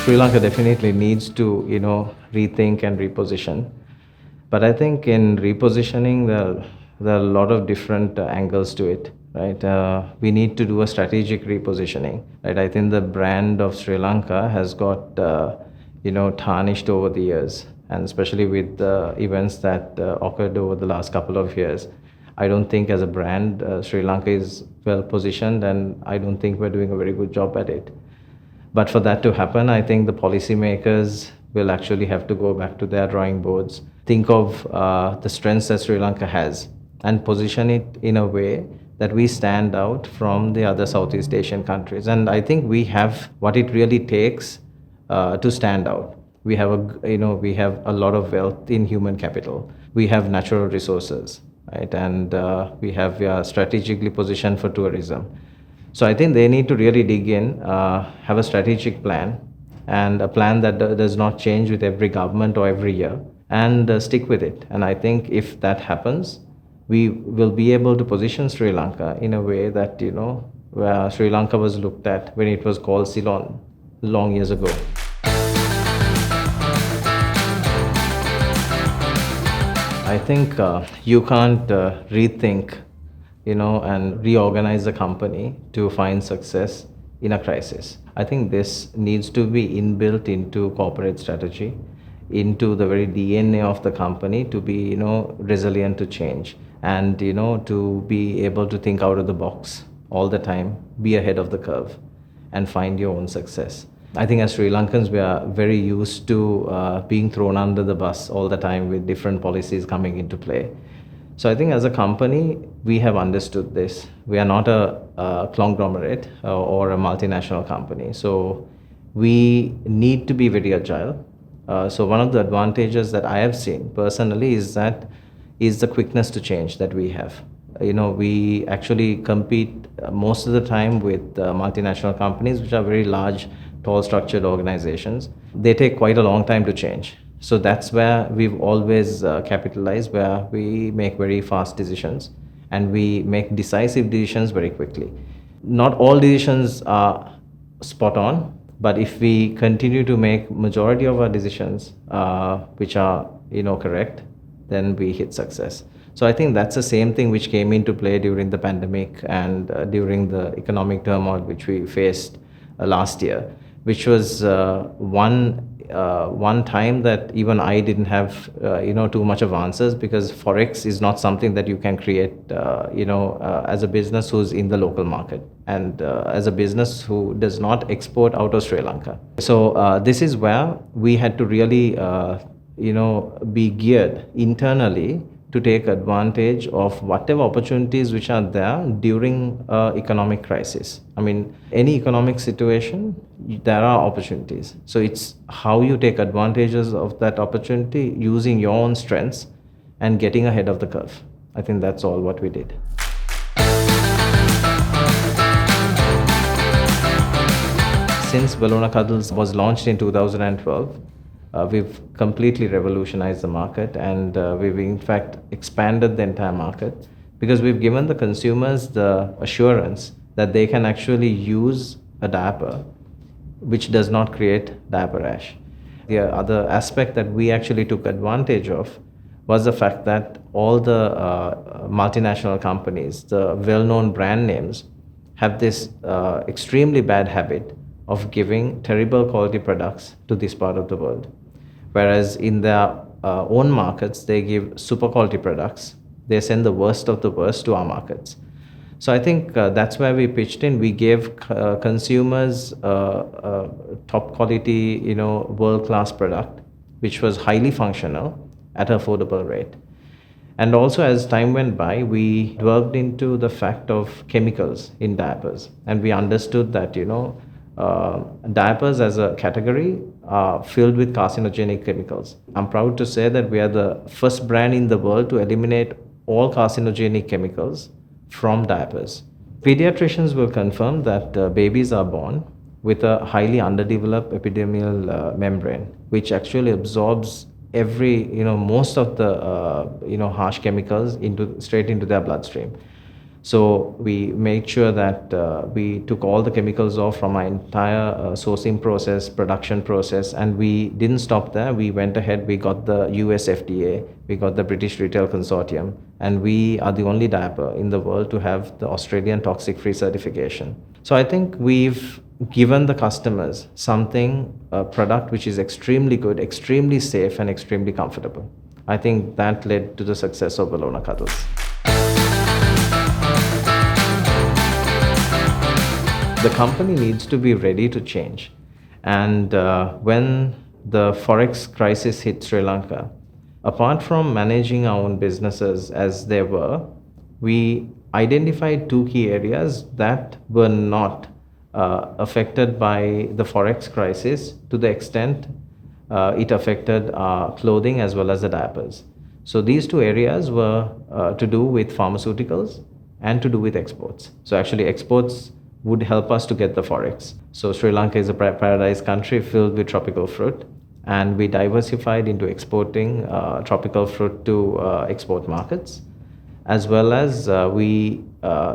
Sri Lanka definitely needs to, rethink and reposition. But I think in repositioning, there are a lot of different angles to it, right? We need to do a strategic repositioning, right? I think the brand of Sri Lanka has got, tarnished over the years, and especially with the events that occurred over the last couple of years. I don't think as a brand, Sri Lanka is well positioned, and I don't think we're doing a very good job at it. But for that to happen, I think the policymakers will actually have to go back to their drawing boards, think of the strengths that Sri Lanka has, and position it in a way that we stand out from the other Southeast Asian countries. And I think we have what it really takes to stand out. We have a lot of wealth in human capital. We have natural resources, right? And we are strategically positioned for tourism. So I think they need to really dig in, have a strategic plan, and a plan that does not change with every government or every year, and stick with it. And I think if that happens, we will be able to position Sri Lanka in a way that, where Sri Lanka was looked at when it was called Ceylon long years ago. I think you can't rethink, and reorganize the company to find success in a crisis. I think this needs to be inbuilt into corporate strategy, into the very DNA of the company to be, resilient to change, and, to be able to think out of the box all the time, be ahead of the curve, and find your own success. I think as Sri Lankans, we are very used to being thrown under the bus all the time with different policies coming into play. So I think as a company, we have understood this. We are not a conglomerate or a multinational company. So we need to be very agile. So one of the advantages that I have seen personally is the quickness to change that we have. We actually compete most of the time with multinational companies, which are very large, tall, structured organizations. They take quite a long time to change. So that's where we've always capitalized, where we make very fast decisions and we make decisive decisions very quickly. Not all decisions are spot on, but if we continue to make majority of our decisions which are correct, then we hit success. So I think that's the same thing which came into play during the pandemic and during the economic turmoil which we faced last year, which was one time that even I didn't have too much of answers, because forex is not something that you can create as a business who's in the local market, and as a business who does not export out of Sri Lanka. So this is where we had to really be geared internally to take advantage of whatever opportunities which are there during economic crisis. I mean, any economic situation, there are opportunities. So it's how you take advantages of that opportunity using your own strengths and getting ahead of the curve. I think that's all what we did. Since Bellona Cuddles was launched in 2012, we've completely revolutionized the market, and we've in fact expanded the entire market, because we've given the consumers the assurance that they can actually use a diaper which does not create diaper rash. The other aspect that we actually took advantage of was the fact that all the multinational companies, the well-known brand names, have this extremely bad habit of giving terrible quality products to this part of the world. Whereas in their own markets, they give super quality products. They send the worst of the worst to our markets. So I think that's where we pitched in. We gave consumers top quality, world-class product, which was highly functional at an affordable rate. And also, as time went by, we delved into the fact of chemicals in diapers, and we understood that diapers as a category are filled with carcinogenic chemicals. I'm proud to say that we are the first brand in the world to eliminate all carcinogenic chemicals from diapers. Pediatricians will confirm that babies are born with a highly underdeveloped epidermal membrane, which actually absorbs most of the harsh chemicals straight into their bloodstream. So we made sure that we took all the chemicals off from our entire sourcing process, production process, and we didn't stop there. We went ahead, we got the US FDA, we got the British Retail Consortium, and we are the only diaper in the world to have the Australian toxic free certification. So I think we've given the customers something, a product which is extremely good, extremely safe, and extremely comfortable. I think that led to the success of Bologna Cuddles. The company needs to be ready to change. And when the forex crisis hit Sri Lanka, apart from managing our own businesses as they were, we identified two key areas that were not affected by the forex crisis to the extent it affected our clothing as well as the diapers. So these two areas were to do with pharmaceuticals and to do with exports. So actually exports would help us to get the forex. So Sri Lanka is a paradise country filled with tropical fruit, and we diversified into exporting tropical fruit to export markets, as well as we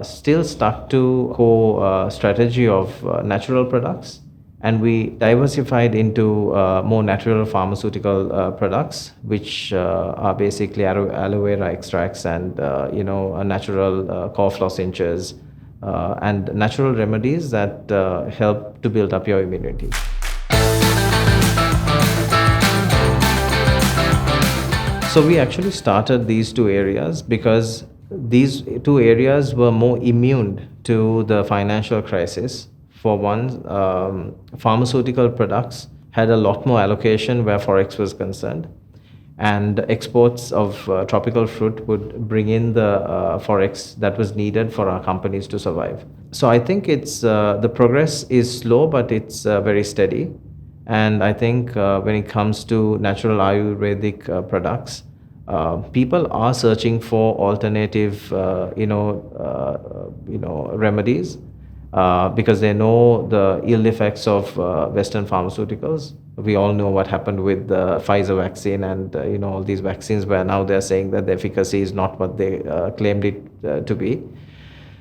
still stuck to core strategy of natural products, and we diversified into more natural pharmaceutical products, which are basically aloe vera extracts and natural cough lozenges and natural remedies that help to build up your immunity. So we actually started these two areas because these two areas were more immune to the financial crisis. For one, pharmaceutical products had a lot more allocation where forex was concerned, and exports of tropical fruit would bring in the forex that was needed for our companies to survive. So I think it's the progress is slow, but it's very steady. And I think when it comes to natural Ayurvedic products, people are searching for alternative, remedies because they know the ill effects of Western pharmaceuticals. We all know what happened with the Pfizer vaccine and all these vaccines, where now they're saying that the efficacy is not what they claimed it to be.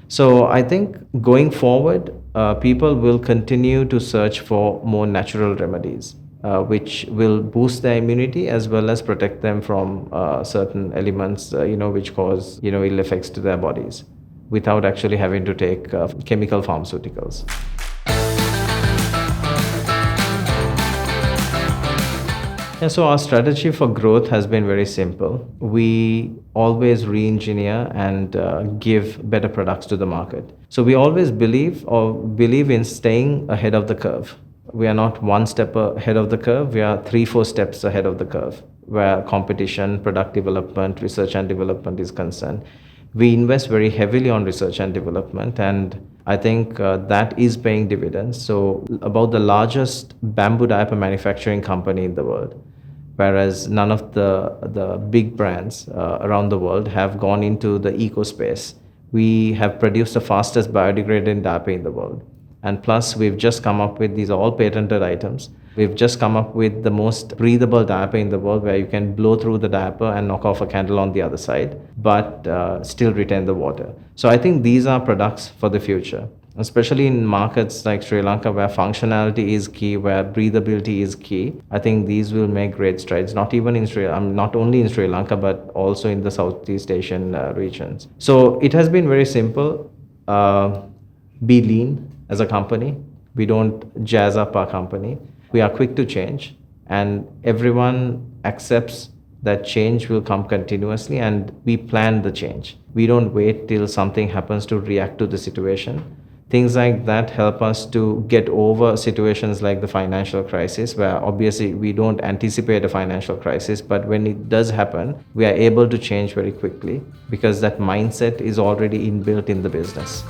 So I think going forward, people will continue to search for more natural remedies, which will boost their immunity as well as protect them from certain elements, which cause ill effects to their bodies, without actually having to take chemical pharmaceuticals. And so our strategy for growth has been very simple. We always re-engineer and give better products to the market. So we always believe in staying ahead of the curve. We are not one step ahead of the curve. We are 3-4 steps ahead of the curve, where competition, product development, research and development is concerned. We invest very heavily on research and development, and I think that is paying dividends. So about the largest bamboo diaper manufacturing company in the world, whereas none of the big brands around the world have gone into the eco space. We have produced the fastest biodegradable diaper in the world. And plus, we've just come up with, these are all patented items. We've just come up with the most breathable diaper in the world, where you can blow through the diaper and knock off a candle on the other side, but still retain the water. So I think these are products for the future, especially in markets like Sri Lanka, where functionality is key, where breathability is key. I think these will make great strides, not only in Sri Lanka, but also in the Southeast Asian regions. So it has been very simple. Be lean as a company. We don't jazz up our company. We are quick to change, and everyone accepts that change will come continuously, and we plan the change. We don't wait till something happens to react to the situation. Things like that help us to get over situations like the financial crisis, where obviously we don't anticipate a financial crisis, but when it does happen, we are able to change very quickly because that mindset is already inbuilt in the business.